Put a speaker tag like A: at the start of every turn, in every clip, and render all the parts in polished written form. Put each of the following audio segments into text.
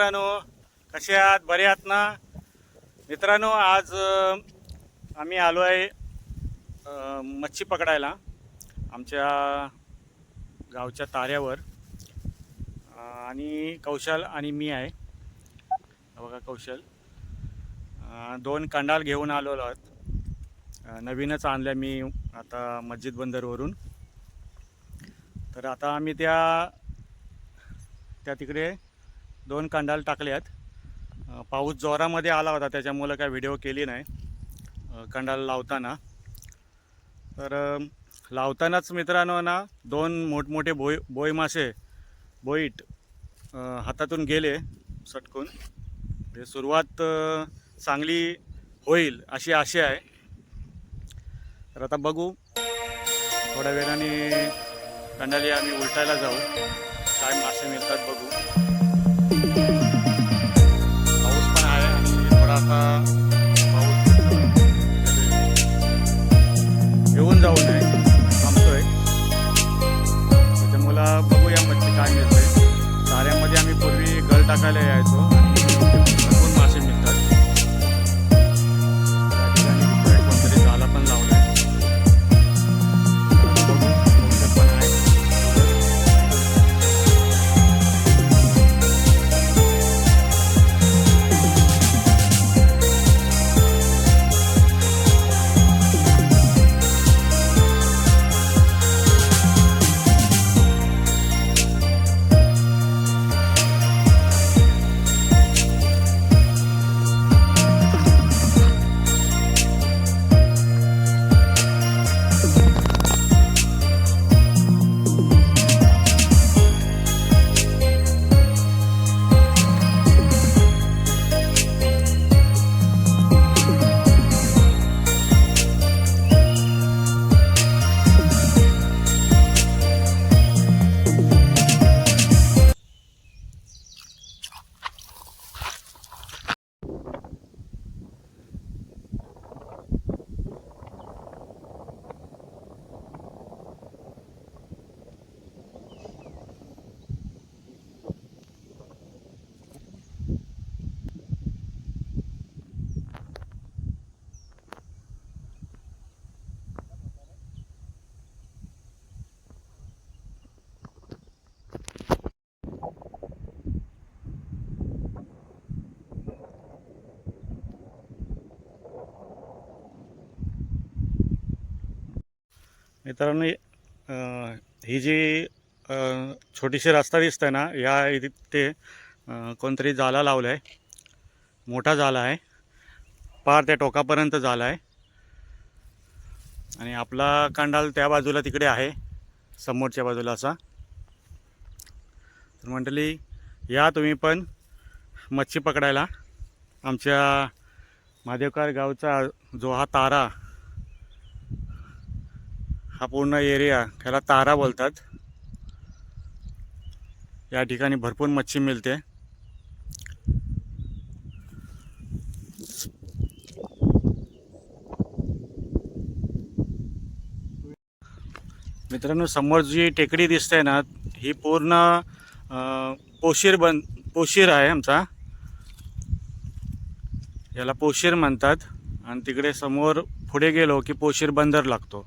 A: मित्रांनो, कसे आहात? बरे आहात ना मित्रांनो? आज आम्ही आलो आहे मच्छी पकडायला आमच्या गावच्या ताऱ्यावर. आणि कौशल आणि मी आहे. बघा कौशल, दोन कंडाल घेऊन आलेलो आहोत. नवीनच आणल्या मी आता मस्जिद बंदरवरून. तर आता आम्ही त्या तिकडे दोन कंडाल टाकल्यात. पाऊस जोरामध्ये आला होता त्याच्यामुळे काय व्हिडिओ केली नाही कंडाल लावताना. तर लावतानाच मित्रांनो ना, दोन मोठमोठे बोई मासे बोईट हातातून गेले सटकून. हे सुरुवात चांगली होईल अशी आशा आहे. तर आता बघू, थोड्या वेळाने कंडाली आम्ही उलटायला जाऊ, काय मासे मिळतात बघू. पाऊस पण आहे आणि थोडा आता पाऊस येऊन जाऊ नये थांबतोय, त्याच्यामुळं बघूया मच्छी काय मिळते. ताऱ्यामध्ये आम्ही पूर्वी गळ टाकायला यायचो आणि भरपूर मासे मिळतात. त्या ठिकाणी कोणतरी जाळं पण लावलं आहे. पण आहे. मित्रांनो, ही जी छोटीशी रस्ता दिसत आहे ना, या इथे कोणतरी जाळा लावला आहे. मोठा जाळा आहे, पार त्या टोकापर्यंत जाळा आहे. आणि आपला कंडाल त्या बाजूला तिकडे आहे, समोरच्या बाजूला असा. तर मंडळी, या तुम्ही पण मच्छी पकडायला. आमच्या महादेवकर गावचा जो हा तारा, हा पूर्ण एरिया त्याला तारा बोलतात. या ठिकाणी भरपूर मच्छी मिळते. मित्रांनो, समोर जी टेकडी दिसते ना, ही पूर्ण पोशीर आहे आमचा. याला पोशीर म्हणतात. आणि तिकडे समोर पुढे गेलो की पोशीर बंदर लागतो.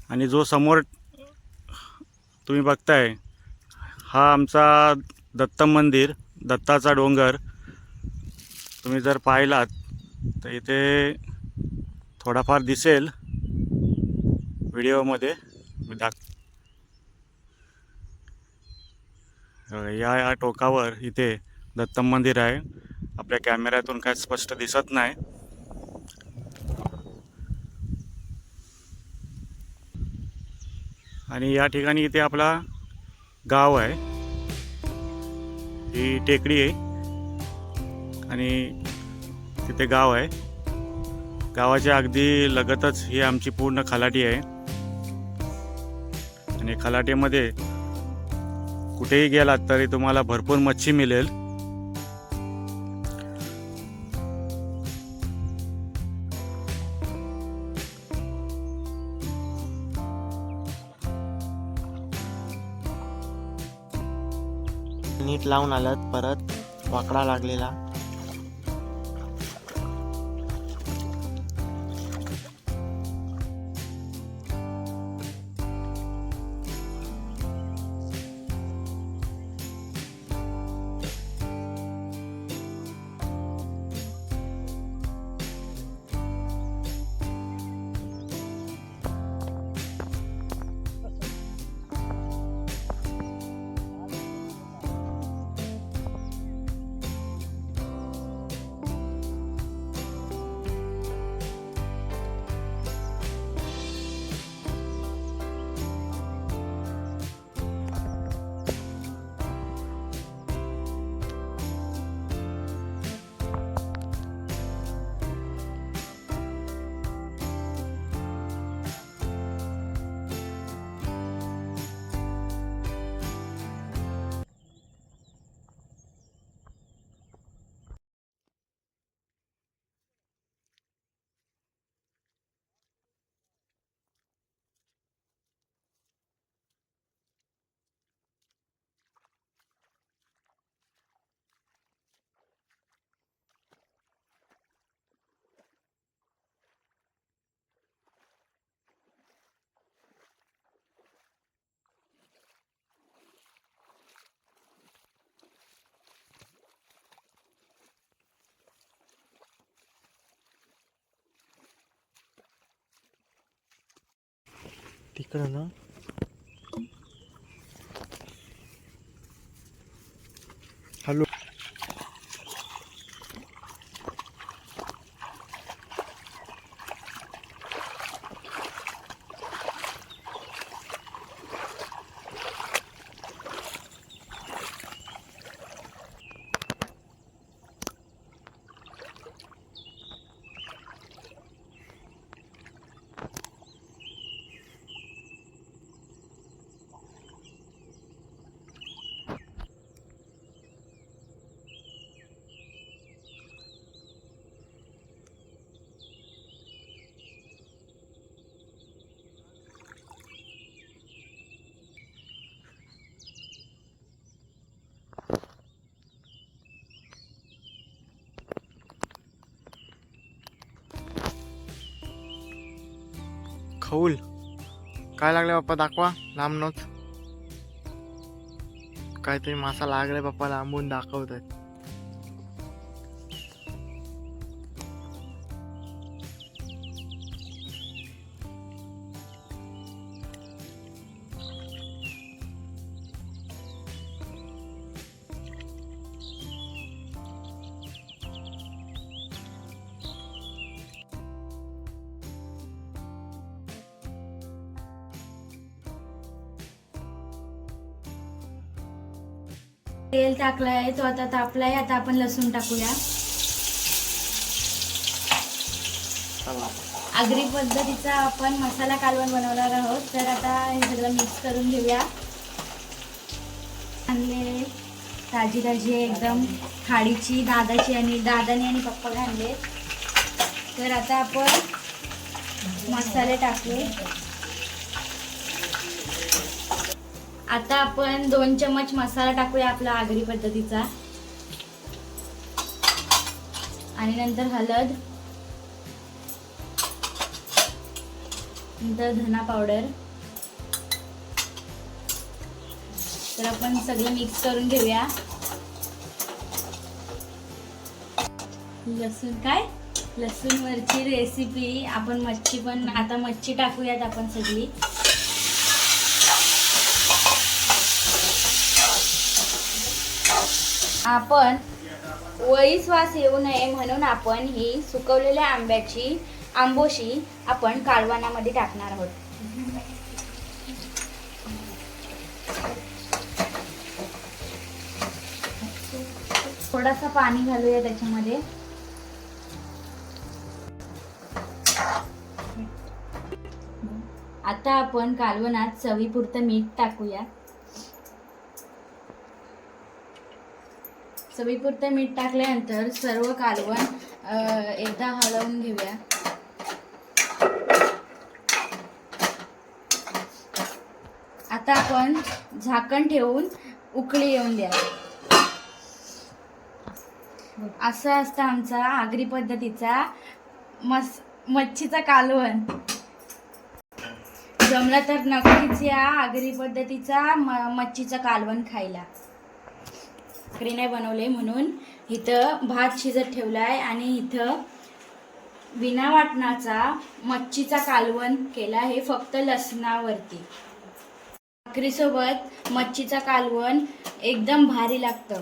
A: आणि जो समोर तुम्ही बघताय, हा आमचा दत्त मंदिर, दत्ताचा डोंगर. तुम्ही जर पाहिलात तर इथे थोडाफार दिसेल व्हिडिओमध्ये. या टोकावर इथे दत्त मंदिर आहे. आपल्या कॅमेऱ्यातून काय स्पष्ट दिसत नाही. आणि या ठिकाणी इथे आपला गाव आहे. ही टेकडी आहे आणि तिथे गाव आहे. गावाच्या अगदी लगतच ही आमची पूर्ण खलाटी आहे. आणि खलाटीमध्ये कुठेही गेलात तरी तुम्हाला भरपूर मच्छी मिळेल.
B: नीट लावून आलं परत वाकडा लागलेला. तिकडं ना हॅलो. खौल काय लागले बाप्पा, दाखवा लांबनच. काहीतरी मासा लागलाय बाप्पा, लांबून दाखवत आहेत.
C: तेल टाकलाय, तो आता तापलाय. आता आपण लसूण टाकूया. आगरी पद्धतीचा आपण मसाला कालवण बनवणार आहोत. तर आता हे सगळं मिक्स करून घेऊया. आणले ताजी ताजी एकदम खाडीची, दादाने आणि पप्पाने आणले. तर आता आपण मसाले टाकले. आता आपण 2 चमच मसाला टाकूया आपला आगरी पद्धतीचा. आणि नंतर हळद, नंतर धना पावडर. तर आपण सगळं मिक्स करून घेऊया. लसूण वरची रेसिपी. आपण मच्छी पण आता मच्छी टाकूयात आपण सगळी. आपण वळीस वास येऊ नये म्हणून आपण ही सुकवलेल्या आंब्याची आंबोशी आपण कालवणामध्ये टाकणार आहोत. थोडासा पाणी घालूया त्याच्यामध्ये. आता आपण कालवणात चवीपुरतं मीठ टाकूया. चवीपुरतं मीठ टाकल्यानंतर सर्व कालवण एकदा हलवून घेऊया. आता आपण झाकण ठेवून उकळी येऊन द्या. असं असतं आमचा आगरी पद्धतीचा मच्छीचा कालवण. जमलं तर नक्कीच या आगरी पद्धतीचा मच्छीचा कालवण खायला. भाकरी नाही बनवले म्हणून इथं भात शिजत ठेवलाय आणि इथं बिना वाटणाचा मच्छीचा कालवण केला, हे फक्त लसणावरती. भाकरीसोबत मच्छीचा कालवण एकदम भारी लागतं.